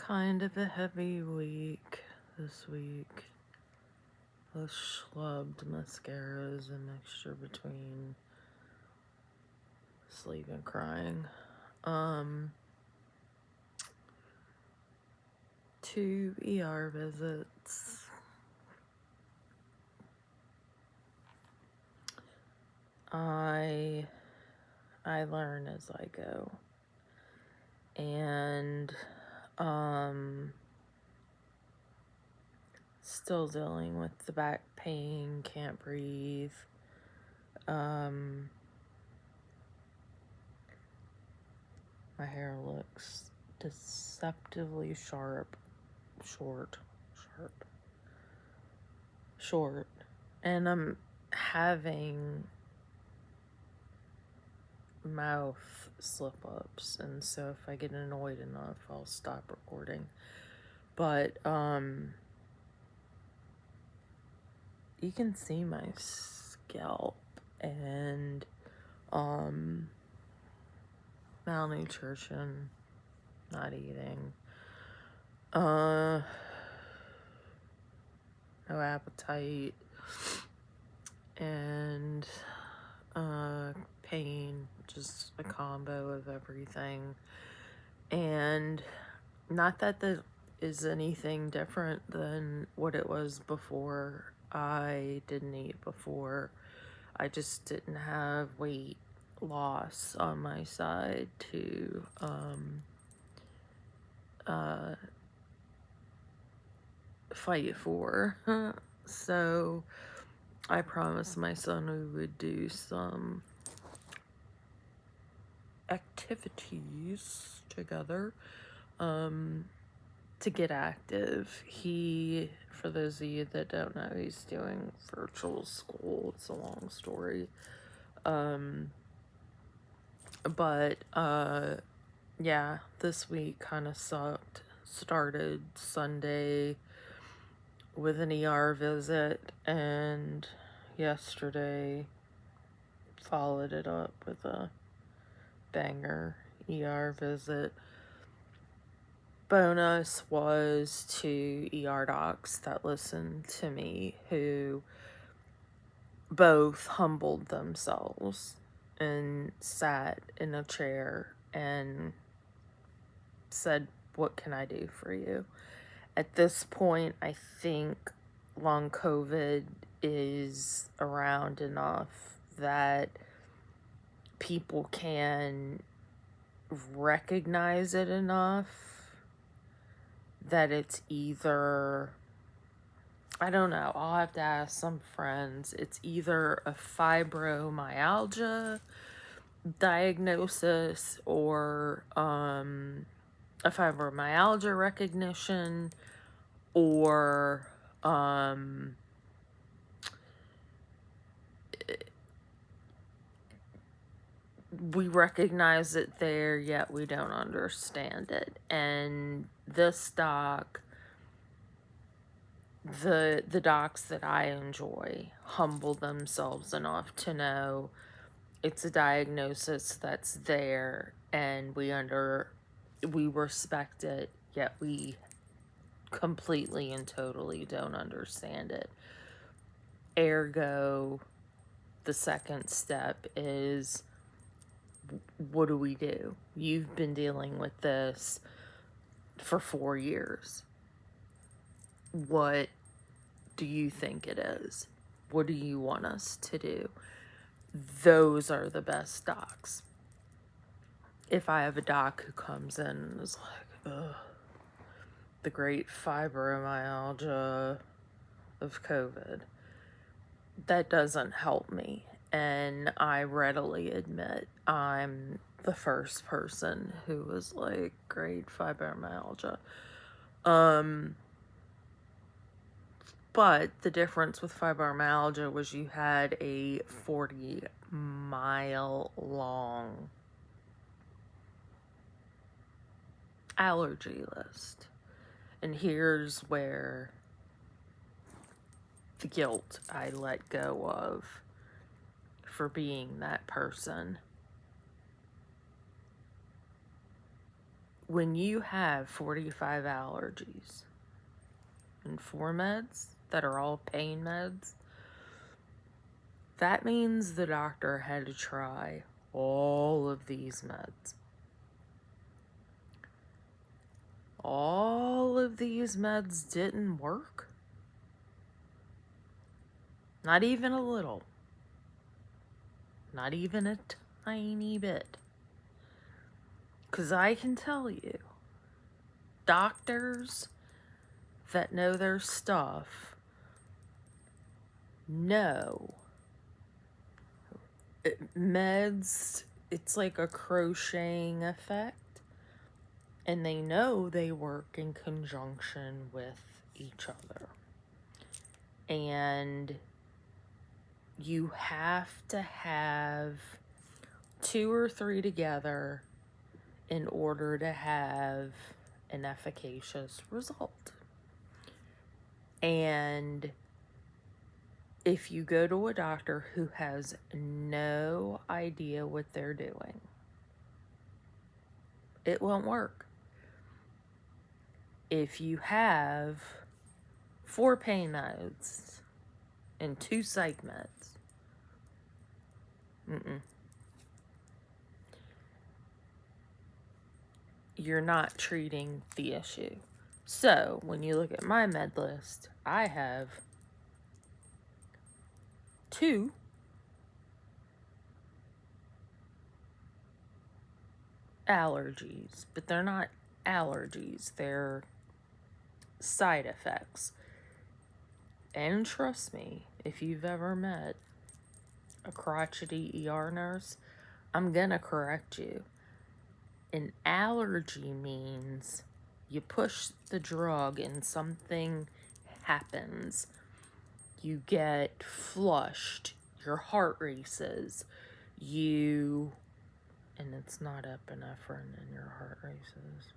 kind of a heavy week this week. The schlubbed mascaras, a mixture between sleep and crying. 2 ER visits. I learn as I go. And still dealing with the back pain, can't breathe. My hair looks deceptively short. And I'm having mouth slip-ups, and so if I get annoyed enough, I'll stop recording. But, you can see my scalp, and, malnutrition, not eating, no appetite, and, pain, just a combo of everything. And not that that is anything different than what it was before. I didn't eat before. I just didn't have weight loss on my side to fight for. So I promised my son we would do some activities together to get active. He, for those of you that don't know, he's doing virtual school. It's a long story. Yeah, this week kind of sucked. Started Sunday with an ER visit, and yesterday followed it up with a banger ER visit. Bonus was 2 ER docs that listened to me who both humbled themselves and sat in a chair and said, "What can I do for you?" At this point, I think long COVID is around enough that people can recognize it enough that it's either, I don't know, I'll have to ask some friends, it's either a fibromyalgia diagnosis or a fibromyalgia recognition, or we recognize it there, yet we don't understand it. And this doc, the docs that I enjoy, humble themselves enough to know it's a diagnosis that's there, and we respect it, yet we completely and totally don't understand it. Ergo, the second step is, what do we do? You've been dealing with this for 4 years. What do you think it is? What do you want us to do? Those are the best docs. If I have a doc who comes in and is like, ugh, the great fibromyalgia of COVID, that doesn't help me. And I readily admit I'm the first person who was like, great fibromyalgia. But the difference with fibromyalgia was you had a 40-mile long allergy list. And here's where the guilt I let go of for being that person. when you have 45 allergies and 4 meds that are all pain meds, that means the doctor had to try all of these meds. All of these meds didn't work. Not even a little. Not even a tiny bit. Because I can tell you, doctors that know their stuff know meds, it's like a crocheting effect. And they know they work in conjunction with each other. And you have to have 2 or 3 together in order to have an efficacious result. And if you go to a doctor who has no idea what they're doing, it won't work. If you have 4 pain meds and 2 psych meds, you're not treating the issue. So, when you look at my med list, I have 2 allergies, but they're not allergies, they're side effects. And trust me, if you've ever met a crotchety ER nurse, I'm gonna correct you. An allergy means you push the drug and something happens. You get flushed, your heart races, and it's not epinephrine and your heart races.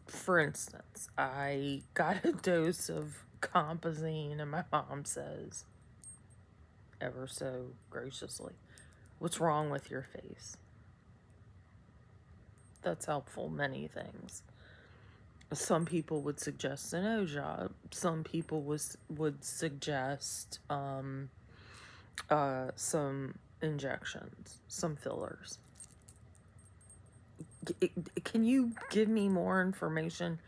For instance, I got a dose of Compazine and my mom says, ever so graciously, "What's wrong with your face?" That's helpful, many things. Some people would suggest a nose job. Some people would suggest some injections, some fillers. Can you give me more information?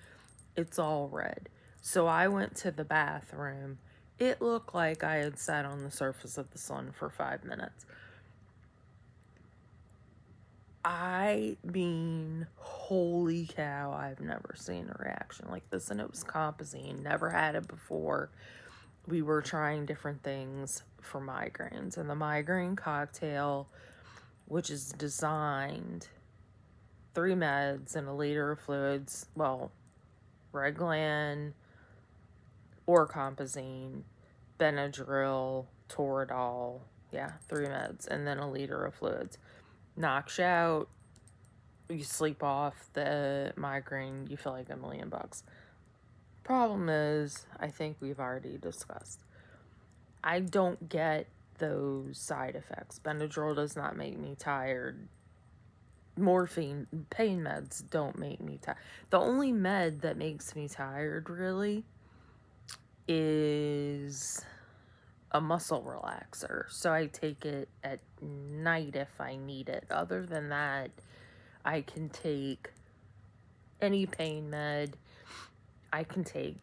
It's all red. So I went to the bathroom. It looked like I had sat on the surface of the sun for 5 minutes. I mean, holy cow, I've never seen a reaction like this. And it was Compazine. Never had it before. We were trying different things for migraines. And the migraine cocktail, which is designed 3 meds and a liter of fluids, well, Reglan or Compazine, Benadryl, Toradol, 3 meds, and then a liter of fluids. Knocks you out, you sleep off the migraine, you feel like $1,000,000. Problem is, I think we've already discussed, I don't get those side effects. Benadryl does not make me tired. Morphine, pain meds don't make me tired. The only med that makes me tired, really, is a muscle relaxer. So I take it at night if I need it. Other than that, I can take any pain med. I can take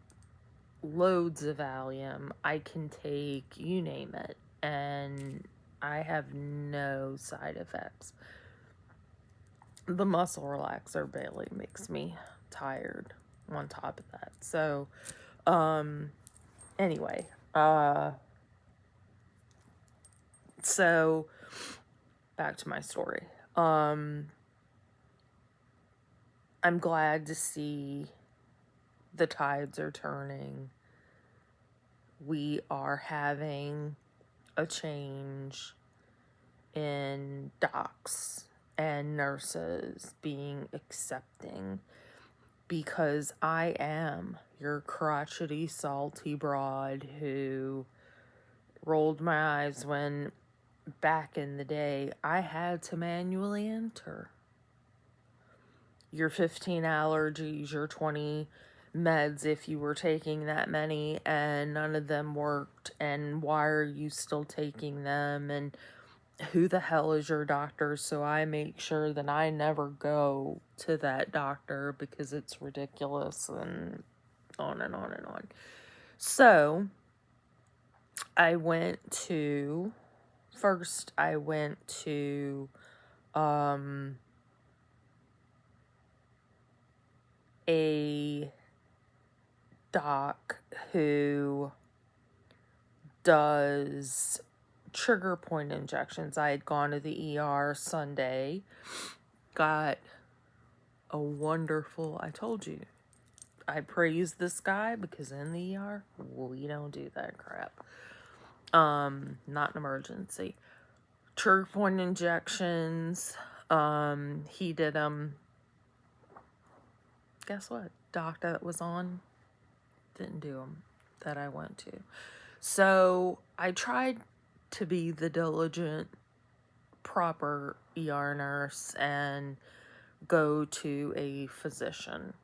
loads of Valium. I can take you name it. And I have no side effects. The muscle relaxer barely makes me tired on top of that. So, anyway, so back to my story. I'm glad to see the tides are turning. We are having a change in docs and nurses being accepting, because I am your crotchety, salty broad who rolled my eyes when back in the day, I had to manually enter your 15 allergies, your 20 meds if you were taking that many, and none of them worked, and why are you still taking them, and who the hell is your doctor? So I make sure that I never go to that doctor because it's ridiculous, and on and on and on. So I went to a doc who does trigger point injections. I had gone to the ER Sunday, got a wonderful, I told you, I praise this guy because in the ER, we don't do that crap. Not an emergency. Trigger point injections, he did them. Guess what? Doc that was on didn't do them that I went to. So I tried to be the diligent, proper ER nurse and go to a physician.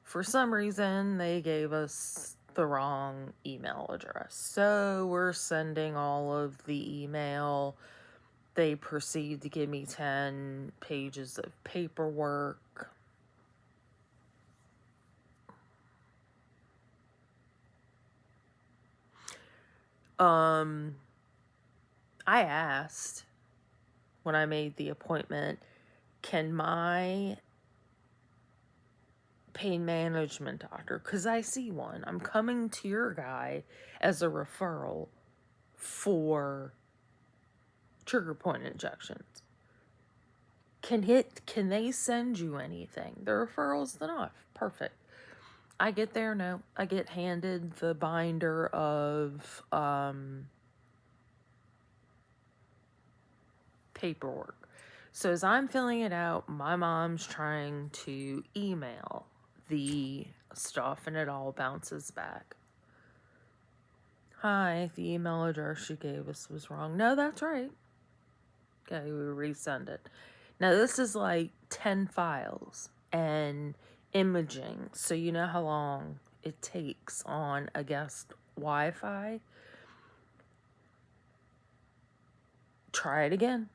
For some reason, they gave us the wrong email address. So we're sending all of the email. They proceed to give me 10 pages of paperwork. I asked when I made the appointment, can my pain management doctor, because I see one, I'm coming to your guy as a referral for trigger point injections. Can they send you anything? The referral's enough. Perfect. I get there, no. I get handed the binder of paperwork. So as I'm filling it out, my mom's trying to email the stuff and it all bounces back. Hi, the email address you gave us was wrong. No, that's right. Okay, we resend it. Now this is like 10 files and imaging. So you know how long it takes on a guest Wi-Fi? Try it again.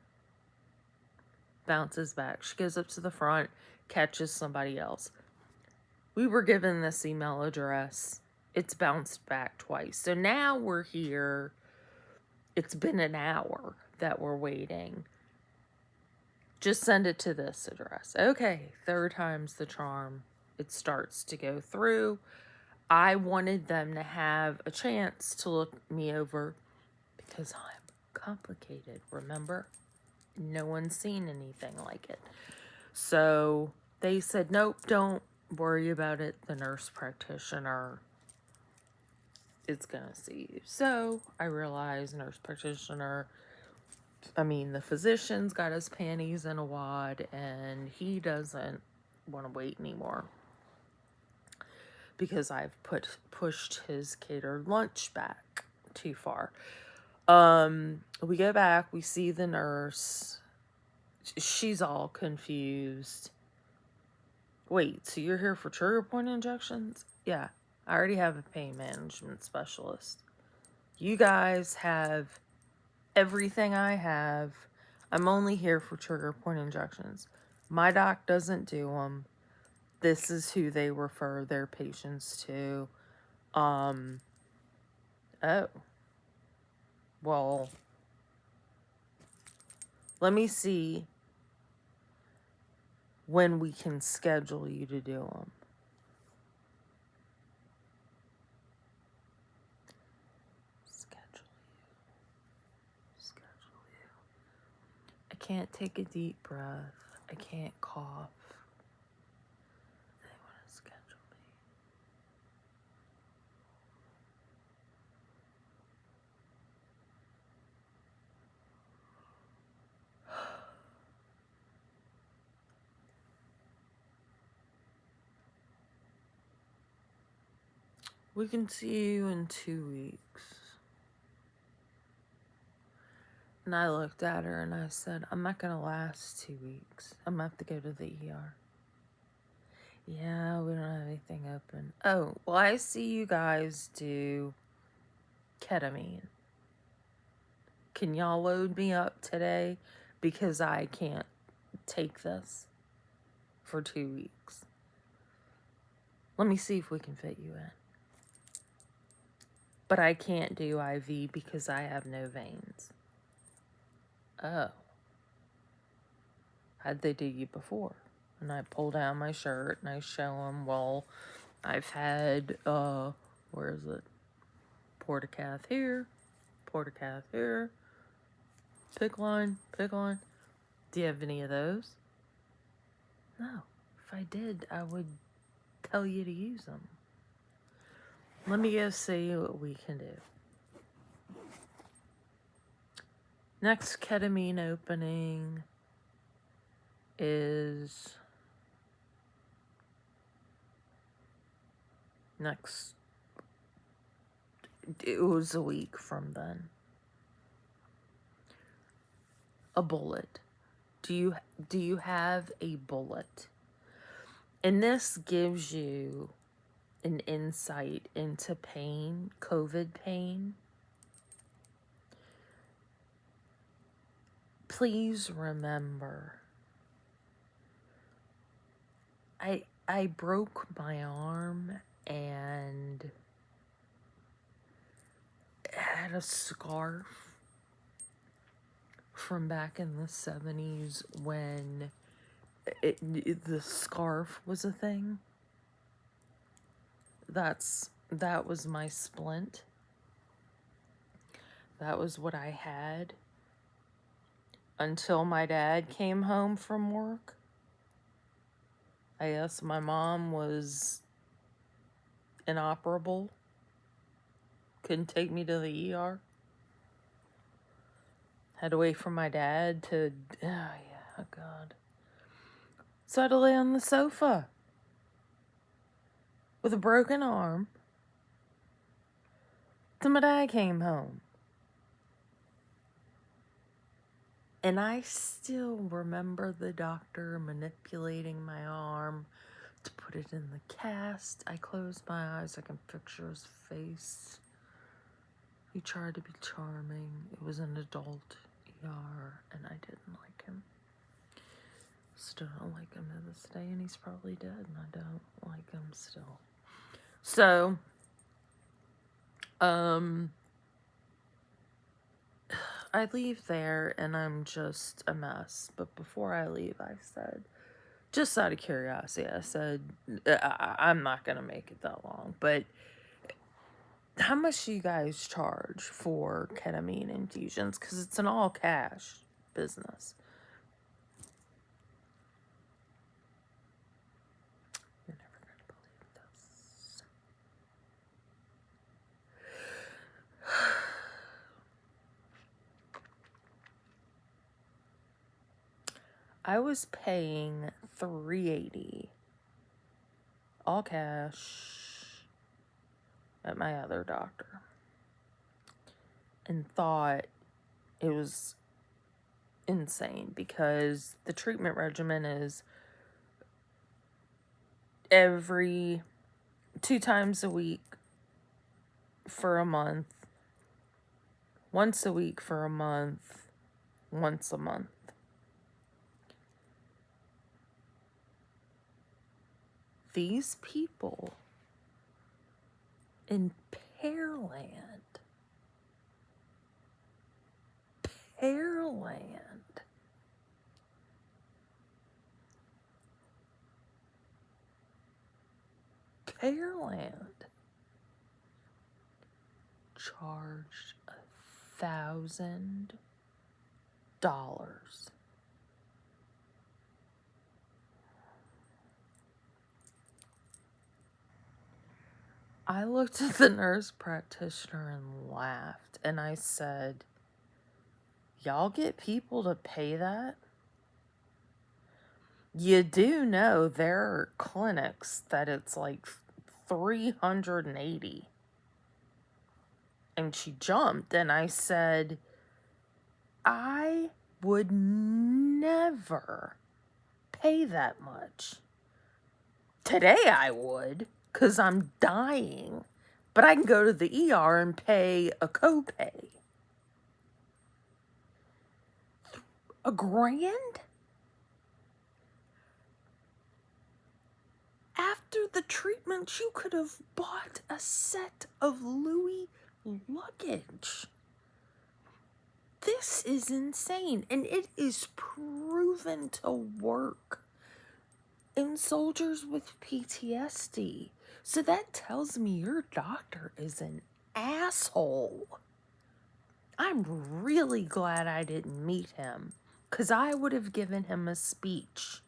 Bounces back. She goes up to the front, catches somebody else. We were given this email address. It's bounced back twice. So now we're here. It's been an hour that we're waiting. Just send it to this address. Okay, third time's the charm. It starts to go through. I wanted them to have a chance to look me over because I'm complicated, remember? No one's seen anything like it. So they said, nope, don't worry about it. The nurse practitioner is going to see you. So I realized the physician's got his panties in a wad and he doesn't want to wait anymore because I've pushed his catered lunch back too far. We go back, we see the nurse. She's all confused. Wait, so you're here for trigger point injections? Yeah, I already have a pain management specialist. You guys have everything I have. I'm only here for trigger point injections. My doc doesn't do them. This is who they refer their patients to. Oh. Well, let me see when we can schedule you to do them. Schedule you. I can't take a deep breath. I can't cough. They want to schedule me. We can see you in 2 weeks. And I looked at her and I said, I'm not going to last 2 weeks. I'm going to have to go to the ER. Yeah, we don't have anything open. Oh, well, I see you guys do ketamine. Can y'all load me up today? Because I can't take this for 2 weeks. Let me see if we can fit you in. But I can't do IV because I have no veins. Oh. How'd they do you before? And I pull down my shirt and I show them, well, I've had, where is it? Portacath here, Portacath here, pick line. Do you have any of those? No. If I did, I would tell you to use them. Let me go see what we can do. Next ketamine opening is next. It was a week from then. A bullet. Do you have a bullet? And this gives you an insight into pain, COVID pain. Please remember, I broke my arm and had a scarf from back in the 70s when the scarf was a thing. That was my splint. That was what I had until my dad came home from work. I guess my mom was inoperable. Couldn't take me to the ER. Had to wait for my dad to, oh God. So I had to lay on the sofa with a broken arm till my dad came home. And I still remember the doctor manipulating my arm to put it in the cast. I closed my eyes, I can picture his face. He tried to be charming. It was an adult ER, and I didn't like him. Still don't like him to this day, and he's probably dead, and I don't like him still. So, I leave there, and I'm just a mess. But before I leave, I said, just out of curiosity, I said, I'm not going to make it that long, but how much do you guys charge for ketamine infusions? Because it's an all-cash business. You're never going to believe this. I was paying $380 all cash at my other doctor and thought it was insane because the treatment regimen is every 2 times a week for a month, once a week for a month, once a month. These people in Pearland, charged $1,000. I looked at the nurse practitioner and laughed, and I said, y'all get people to pay that? You do know there are clinics that it's like $380. And she jumped, and I said, I would never pay that much. Today I would, because I'm dying. But I can go to the ER and pay a copay. $1,000? After the treatment, you could have bought a set of Louis luggage. This is insane, and it is proven to work in soldiers with PTSD. So that tells me your doctor is an asshole. I'm really glad I didn't meet him, because I would have given him a speech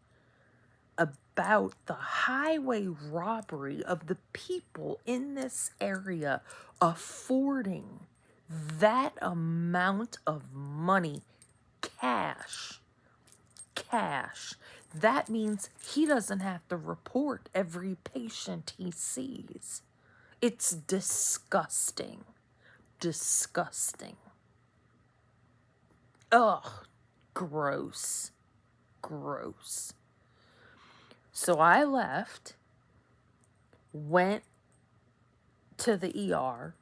about the highway robbery of the people in this area affording that amount of money, cash. That means he doesn't have to report every patient he sees. It's disgusting. Disgusting. Ugh. Gross. Gross. So I left, went to the ER.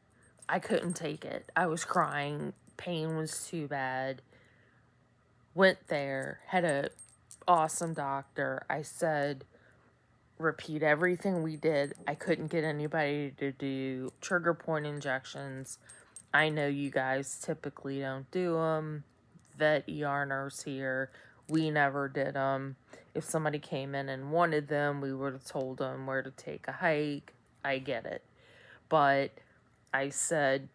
I couldn't take it. I was crying. Pain was too bad. Went there, had a awesome doctor. I said, repeat everything we did. I couldn't get anybody to do trigger point injections. I know you guys typically don't do them. Vet ER nurse here, we never did them. If somebody came in and wanted them, we would have told them where to take a hike. I get it. But I said,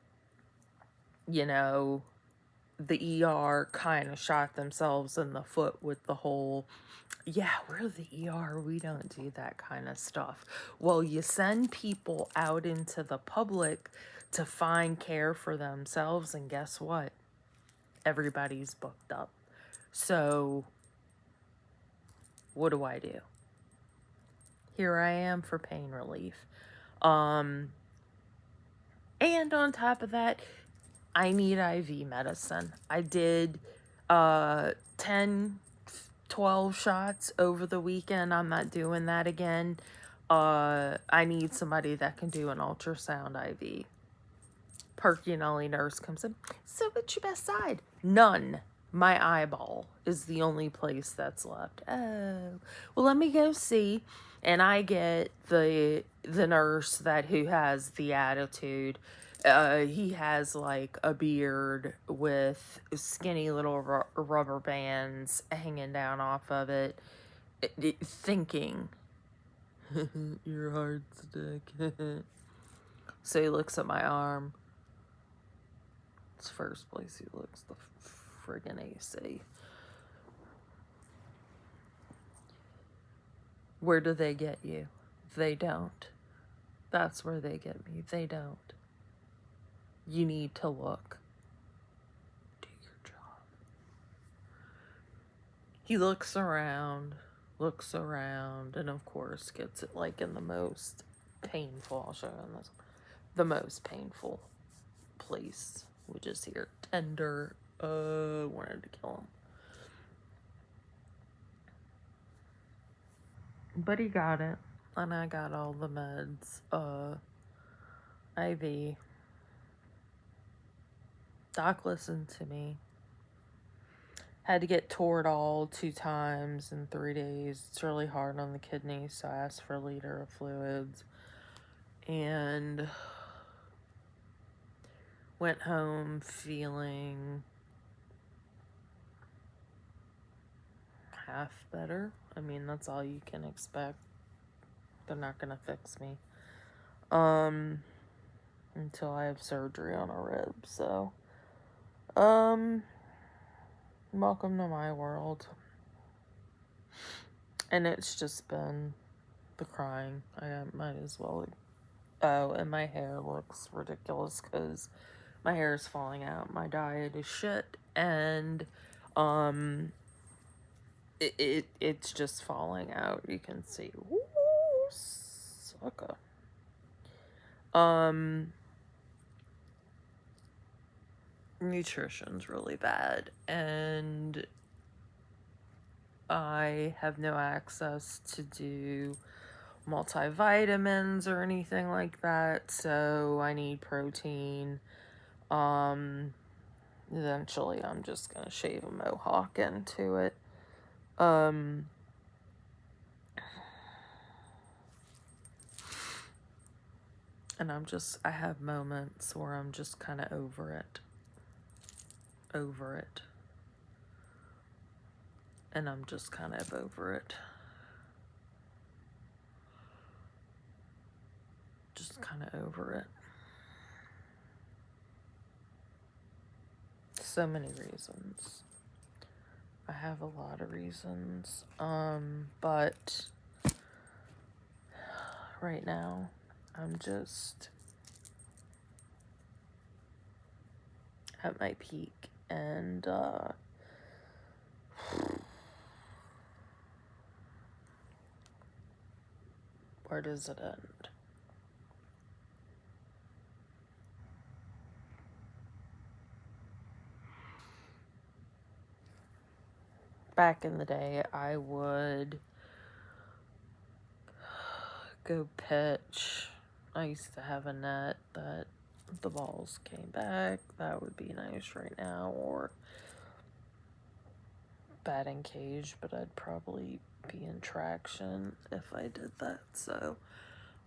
you know, the ER kind of shot themselves in the foot with the whole, yeah, we're the ER, we don't do that kind of stuff. Well, you send people out into the public to find care for themselves, and guess what? Everybody's booked up. So, what do? Here I am for pain relief. And on top of that, I need IV medicine. I did 10, 12 shots over the weekend. I'm not doing that again. I need somebody that can do an ultrasound IV. Perky Nelly nurse comes in. So what's your best side? None. My eyeball is the only place that's left. Oh, well, let me go see. And I get the nurse who has the attitude. He has like a beard with skinny little rubber bands hanging down off of it, thinking, your heart's sick. So he looks at my arm. It's first place he looks, the friggin' AC. Where do they get you? They don't. That's where they get me. They don't. You need to look. Do your job. He looks around, and of course gets it like in the most painful, I'll show you this, the most painful place, which is here. Tender, wanted to kill him. But he got it, and I got all the meds, IV. Doc listened to me. Had to get Toradol 2 times in 3 days. It's really hard on the kidney, so I asked for a liter of fluids. And went home feeling half better. I mean, that's all you can expect. They're not gonna fix me. Until I have surgery on a rib, so. Welcome to my world. And it's just been the crying. I might as well. Oh, and my hair looks ridiculous because my hair is falling out. My diet is shit, and it's just falling out. You can see. Ooh, sucker. nutrition's really bad, and I have no access to do multivitamins or anything like that, so I need protein. Eventually I'm just gonna shave a mohawk into it. And I have moments where I'm just kind of over it. And I'm just kind of over it. Just kind of over it. So many reasons. I have a lot of reasons. But right now, I'm just at my peak, and where does it end? Back in the day, I would go pitch. I used to have a net that the balls came back. That would be nice right now. Or batting cage, but I'd probably be in traction if I did that. So,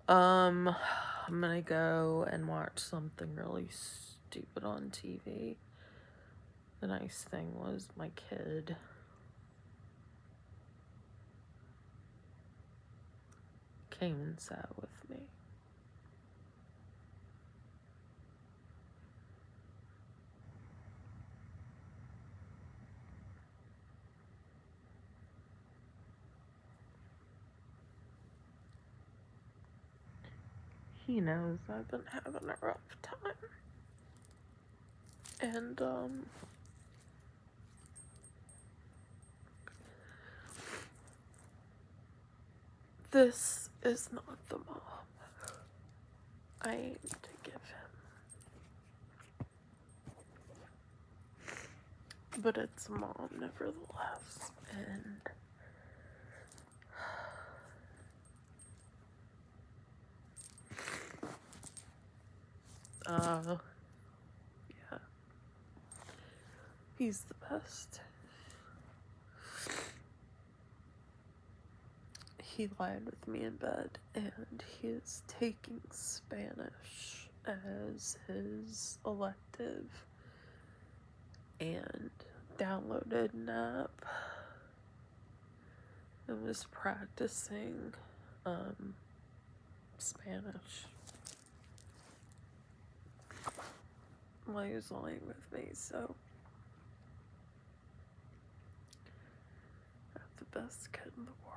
I'm gonna go and watch something really stupid on TV. The nice thing was my kid came and sat with me. He knows I've been having a rough time. And, this is not the mom I aim to give him. But it's mom nevertheless. And yeah. He's the best. He lied with me in bed, and he is taking Spanish as his elective, and downloaded an app and was practicing Spanish while he was lying with me. So I'm the best kid in the world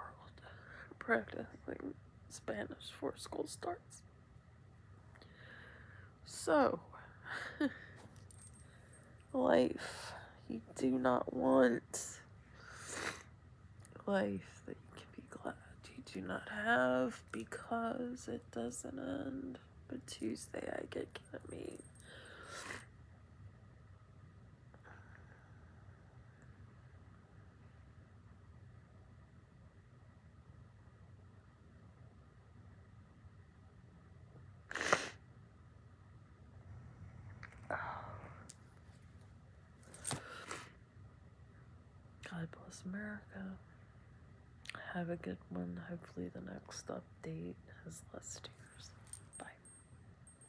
practicing Spanish before school starts. So life, you do not want life that you can be glad you do not have, because it doesn't end. But Tuesday I get ketamine. God bless America. Have a good one. Hopefully the next update has less tears.